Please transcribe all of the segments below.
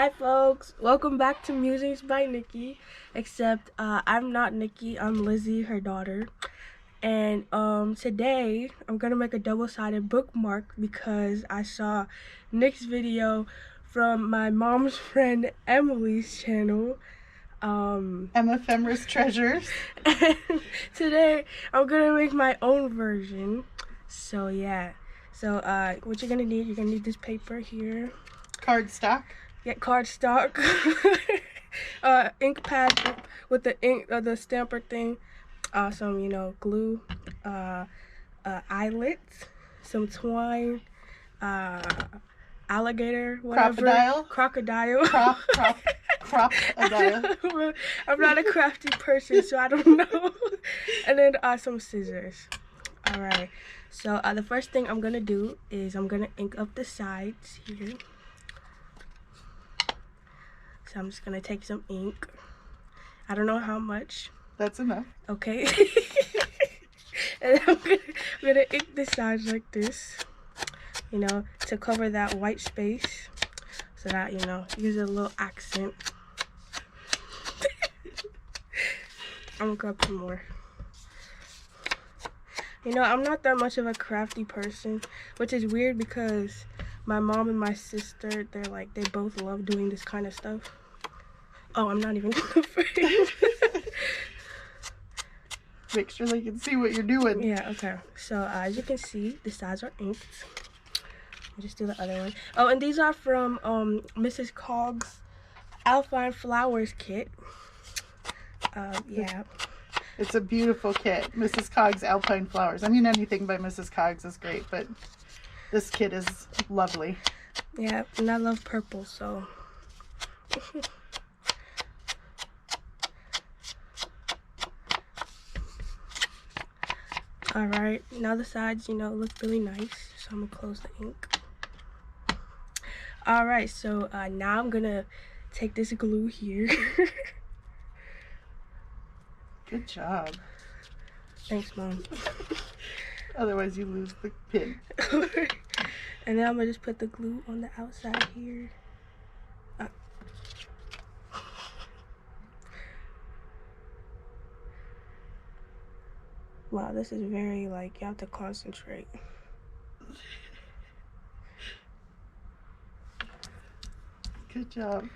Hi folks, welcome back to Musings by Nikki. Except I'm not Nikki, I'm Lizzy, her daughter. And today I'm gonna make a double-sided bookmark because I saw Nick's video from my mom's friend Emily's channel. Emmephemera's Treasures. And today I'm gonna make my own version. So yeah. So what you're gonna need this paper here. Cardstock. Get cardstock, ink pad with the ink, the stamper thing, some glue, eyelets, some twine, alligator, whatever, crocodile. Crocodile. I'm not a crafty person, so I don't know. And then some scissors. All right. So the first thing I'm gonna do is I'm gonna ink up the sides here. So I'm just gonna take some ink. I don't know how much. That's enough. Okay. And I'm gonna ink the sides like this, to cover that white space, so that gives it a little accent. I'm gonna grab some more. I'm not that much of a crafty person, which is weird because my mom and my sister, they both love doing this kind of stuff. Oh, I'm not even afraid. Make sure they can see what you're doing. Yeah, okay. So, as you can see, the sides are inked. I'll just do the other one. Oh, and these are from Mrs. Cog's Alpine Flowers kit. Yeah. It's a beautiful kit. Mrs. Cog's Alpine Flowers. I mean, anything by Mrs. Cog's is great, but this kit is lovely. Yeah, and I love purple, so... Alright, now the sides, look really nice, so I'm gonna close the ink. Alright, so now I'm gonna take this glue here. Good job. Thanks, Mom. Otherwise you lose the pin. And then I'm gonna just put the glue on the outside here. Wow, this is very, you have to concentrate. Good job.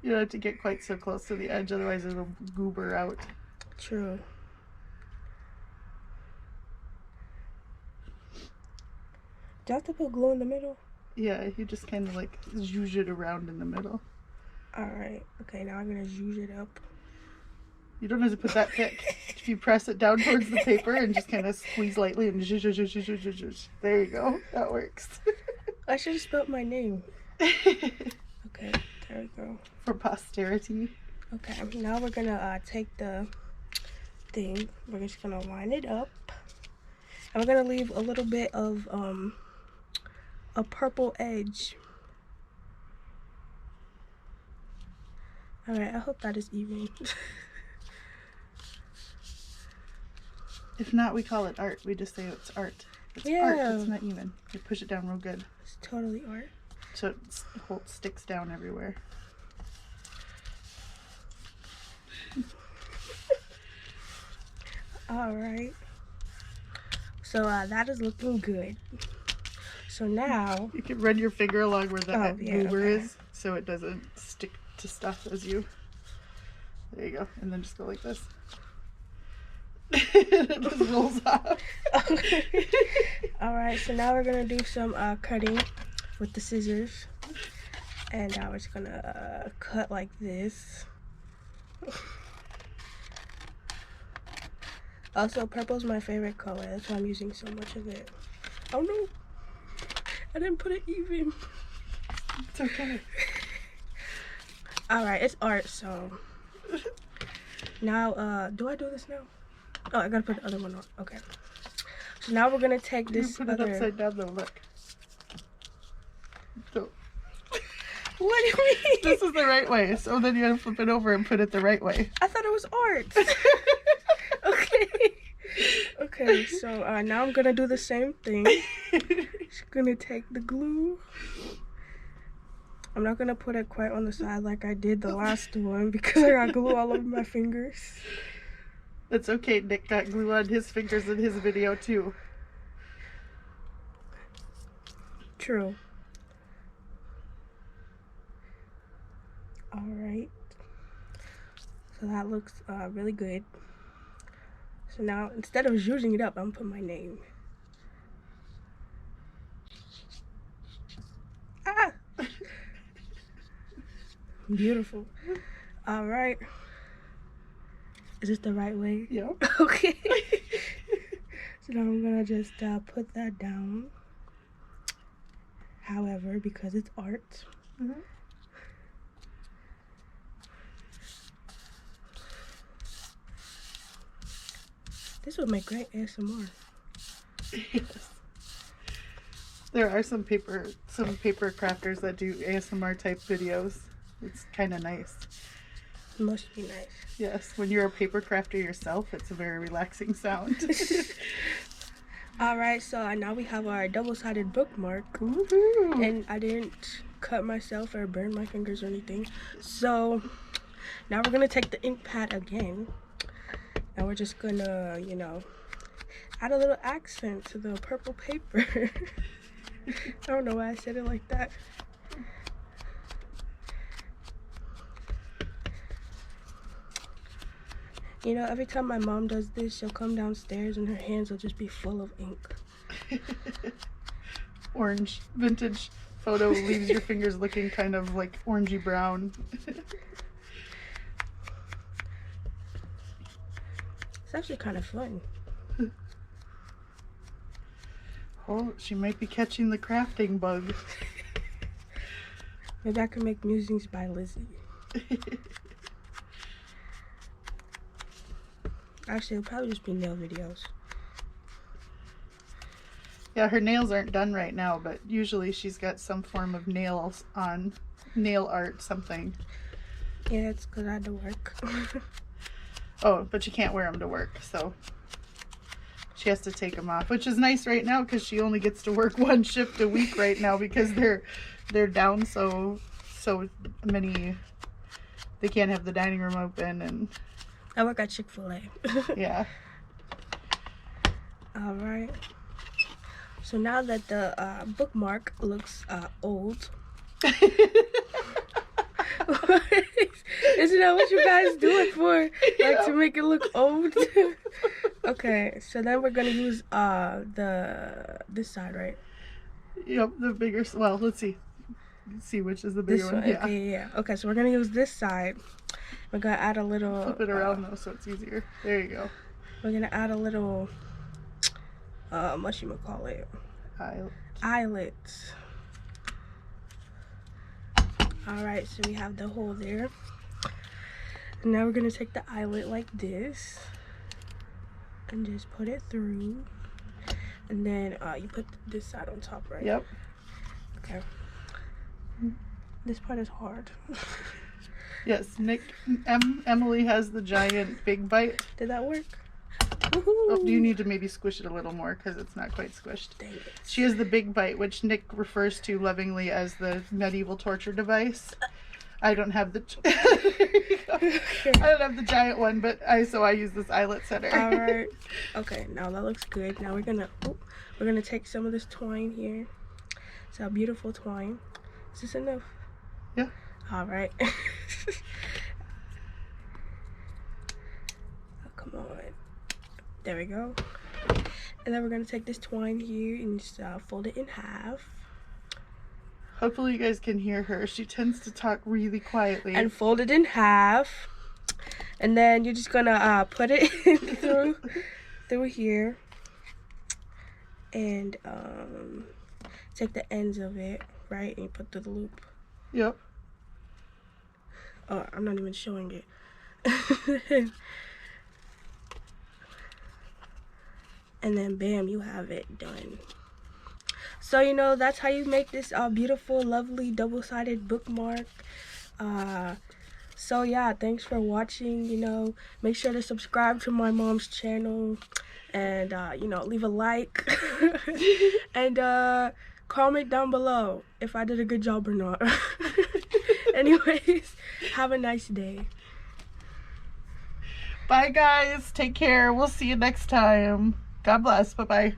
You don't have to get quite so close to the edge, otherwise it'll goober out. True. Do I have to put glue in the middle? Yeah, you just kind of zhuzh it around in the middle. Alright, okay, now I'm gonna zhuzh it up. You don't have to put that thick. If you press it down towards the paper and just kind of squeeze lightly and zhuzh, zhuzh, zhuzh, zhuzh, zhuzh. There you go. That works. I should have spelled my name. Okay, there we go. For posterity. Okay, now we're gonna take the thing. We're just gonna line it up. And we're gonna leave a little bit of a purple edge. Alright, I hope that is even. If not, we call it art. We just say it's art. It's art. It's not even. You push it down real good. It's totally art. So it sticks down everywhere. Alright. So that is looking good. So now... You can run your finger along where the goober is so it doesn't stick to stuff as you... There you go. And then just go like this. It just rolls off. Alright, so now we're gonna do some cutting with the scissors. And now we're just gonna cut like this. Also, purple's my favorite color. That's why I'm using so much of it. Oh no! I didn't put it even. It's okay. Alright, it's art, so... Now, do I do this now? Oh, I gotta put the other one on. Okay. So now we're gonna take this put it upside down though, look. So. What do you mean? This is the right way, so then you gotta flip it over and put it the right way. I thought it was art. Okay. Okay, so now I'm gonna do the same thing. Just gonna take the glue I'm not gonna put it quite on the side like I did the last one because I got glue all over my fingers. That's okay. Nick got glue on his fingers in his video too. True. Alright. So that looks really good. So now, instead of zhuzhing it up, I'm gonna put my name. Ah! Beautiful. Alright. Is this the right way? Yeah. Okay. So now I'm gonna just put that down. However, because it's art. Mm-hmm. This would make great ASMR. Yes. There are some paper crafters that do ASMR type videos. It's kind of nice. It must be nice. Yes, when you're a paper crafter yourself, it's a very relaxing sound. Alright, so now we have our double-sided bookmark. Woohoo! And I didn't cut myself or burn my fingers or anything. So now we're gonna take the ink pad again. And we're just gonna, you know, add a little accent to the purple paper. I don't know why I said it like that. You know, every time my mom does this, she'll come downstairs and her hands will just be full of ink. Orange vintage photo leaves your fingers looking kind of like orangey brown. It's actually kind of fun. Oh, she might be catching the crafting bug. Maybe I can make musings by Lizzy. Actually, it'll probably just be nail videos. Yeah, her nails aren't done right now, but usually she's got some form of nails on, nail art, something. Yeah, it's because I had to work. Oh, but you can't wear them to work, so she has to take them off, which is nice right now because she only gets to work one shift a week right now because they're down so many. They can't have the dining room open, and I work at Chick-fil-A. yeah. All right. So now that the bookmark looks old. Isn't that what you guys do it for? Like to make it look old? Okay, so then we're gonna use this side, right? Yep, the bigger. Well, let's see. Let's see which is the bigger This one. one. Yeah. Okay, yeah. Okay, so we're gonna use this side. We're gonna add a little. Flip it around though, so it's easier. There you go. We're gonna add a little. Whatchamacallit? Eyelets. Alright, so we have the hole there. And now we're gonna take the eyelet like this and just put it through. And then you put this side on top, right? Yep. Okay. This part is hard. Yes, Emily has the giant big bite. Did that work? Oh, you need to maybe squish it a little more because it's not quite squished. Dang it. She has the big bite, which Nick refers to lovingly as the medieval torture device. I don't have the I don't have the giant one, but I use this eyelet setter. All right. Okay, now that looks good. Now we're gonna take some of this twine here. It's a beautiful twine. Is this enough? Yeah. All right. Oh, come on. There we go. And then we're gonna take this twine here and just fold it in half. Hopefully you guys can hear her. She tends to talk really quietly. And fold it in half. And then you're just gonna put it through here. And take the ends of it, right? And you put through the loop. Yep. Oh, I'm not even showing it. And then bam, you have it done. So you know, that's how you make this beautiful, lovely double-sided bookmark. So yeah, thanks for watching. You know, make sure to subscribe to my mom's channel, and you know, leave a like and comment down below if I did a good job or not. Anyways, have a nice day. Bye, guys. Take care. We'll see you next time. God bless. Bye-bye.